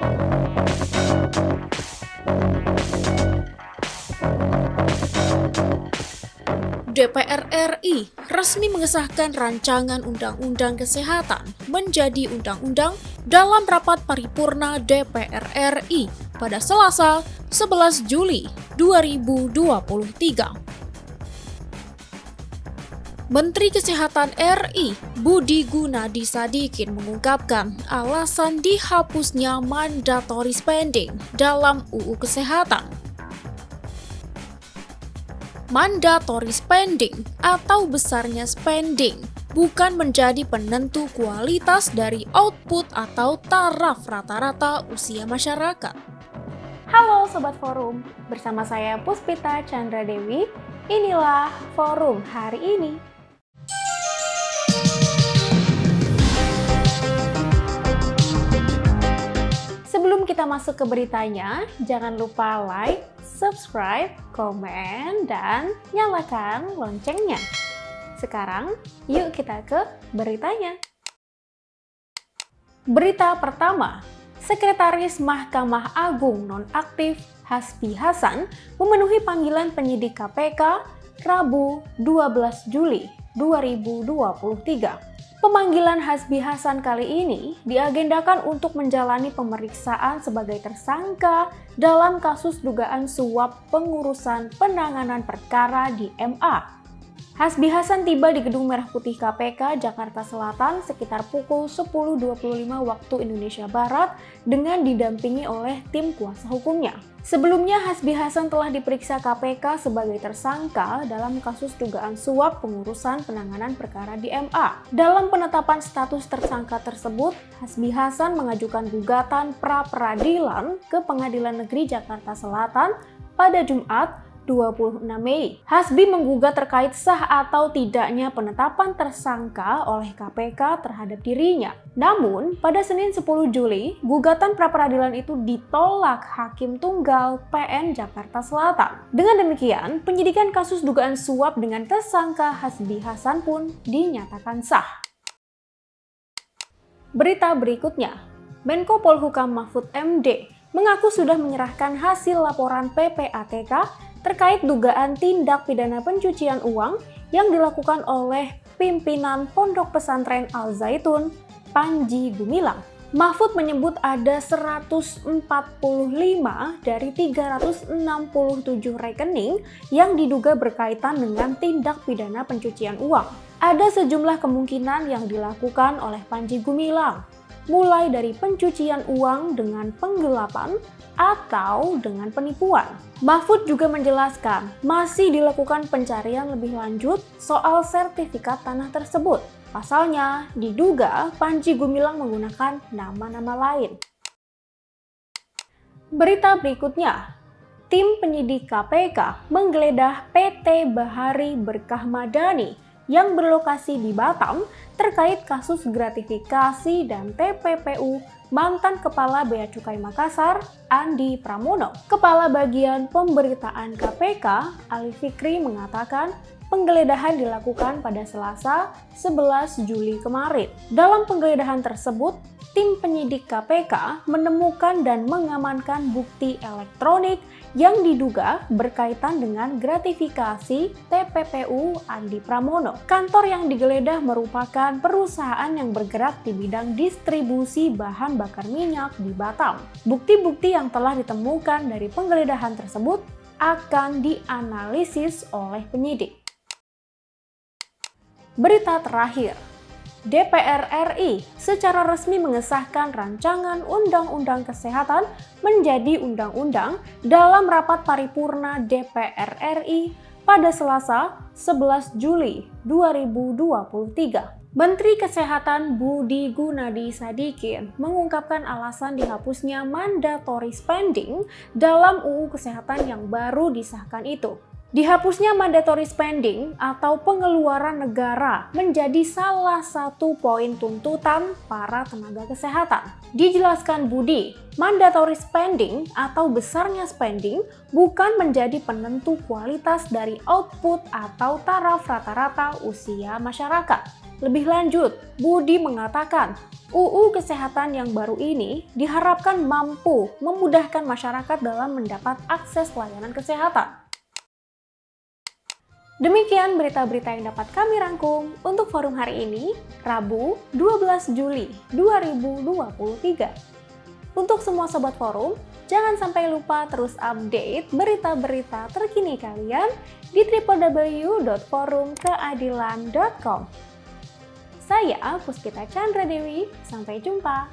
DPR RI resmi mengesahkan rancangan Undang-Undang Kesehatan menjadi undang-undang dalam rapat paripurna DPR RI pada Selasa 11 Juli 2023. Menteri Kesehatan RI Budi Gunadi Sadikin mengungkapkan alasan dihapusnya mandatory spending dalam UU Kesehatan. Mandatory spending atau besarnya spending bukan menjadi penentu kualitas dari output atau taraf rata-rata usia masyarakat. Halo Sobat Forum, bersama saya Puspita Chandra Dewi, inilah Forum hari ini. Sebelum kita masuk ke beritanya, jangan lupa like, subscribe, komen, dan nyalakan loncengnya. Sekarang, yuk kita ke beritanya. Berita pertama, Sekretaris Mahkamah Agung nonaktif Hasbi Hasan memenuhi panggilan penyidik KPK Rabu 12 Juli 2023. Pemanggilan Hasbi Hasan kali ini diagendakan untuk menjalani pemeriksaan sebagai tersangka dalam kasus dugaan suap pengurusan penanganan perkara di MA. Hasbi Hasan tiba di Gedung Merah Putih KPK Jakarta Selatan sekitar pukul 10.25 waktu Indonesia Barat dengan didampingi oleh tim kuasa hukumnya. Sebelumnya Hasbi Hasan telah diperiksa KPK sebagai tersangka dalam kasus dugaan suap pengurusan penanganan perkara di MA. Dalam penetapan status tersangka tersebut, Hasbi Hasan mengajukan gugatan pra-peradilan ke Pengadilan Negeri Jakarta Selatan pada Jumat 26 Mei. Hasbi menggugat terkait sah atau tidaknya penetapan tersangka oleh KPK terhadap dirinya. Namun, pada Senin 10 Juli, gugatan pra-peradilan itu ditolak Hakim Tunggal PN Jakarta Selatan. Dengan demikian, penyidikan kasus dugaan suap dengan tersangka Hasbi Hasan pun dinyatakan sah. Berita berikutnya, Menko Polhukam Mahfud MD mengaku sudah menyerahkan hasil laporan PPATK terkait dugaan tindak pidana pencucian uang yang dilakukan oleh pimpinan Pondok Pesantren Al Zaitun, Panji Gumilang. Mahfud menyebut ada 145 dari 367 rekening yang diduga berkaitan dengan tindak pidana pencucian uang. Ada sejumlah kemungkinan yang dilakukan oleh Panji Gumilang, mulai dari pencucian uang dengan penggelapan atau dengan penipuan. Mahfud juga menjelaskan masih dilakukan pencarian lebih lanjut soal sertifikat tanah tersebut. Pasalnya, diduga Panji Gumilang menggunakan nama-nama lain. Berita berikutnya, tim penyidik KPK menggeledah PT Bahari Berkah Madani yang berlokasi di Batam terkait kasus gratifikasi dan TPPU mantan Kepala Bea Cukai Makassar, Andi Pramono. Kepala Bagian Pemberitaan KPK, Ali Fikri mengatakan penggeledahan dilakukan pada Selasa 11 Juli kemarin. Dalam penggeledahan tersebut, tim penyidik KPK menemukan dan mengamankan bukti elektronik yang diduga berkaitan dengan gratifikasi TPPU Andi Pramono. Kantor yang digeledah merupakan perusahaan yang bergerak di bidang distribusi bahan bakar minyak di Batam. Bukti-bukti yang telah ditemukan dari penggeledahan tersebut akan dianalisis oleh penyidik. Berita terakhir, DPR RI secara resmi mengesahkan rancangan Undang-Undang Kesehatan menjadi undang-undang dalam rapat paripurna DPR RI pada Selasa 11 Juli 2023. Menteri Kesehatan Budi Gunadi Sadikin mengungkapkan alasan dihapusnya mandatory spending dalam UU Kesehatan yang baru disahkan itu. Dihapusnya mandatory spending atau pengeluaran negara menjadi salah satu poin tuntutan para tenaga kesehatan. Dijelaskan Budi, mandatory spending atau besarnya spending bukan menjadi penentu kualitas dari output atau taraf rata-rata usia masyarakat. Lebih lanjut, Budi mengatakan, UU Kesehatan yang baru ini diharapkan mampu memudahkan masyarakat dalam mendapat akses layanan kesehatan. Demikian berita-berita yang dapat kami rangkum untuk forum hari ini, Rabu 12 Juli 2023. Untuk semua sobat forum, jangan sampai lupa terus update berita-berita terkini kalian di www.forumkeadilan.com. Saya Puspita Chandra Dewi, sampai jumpa.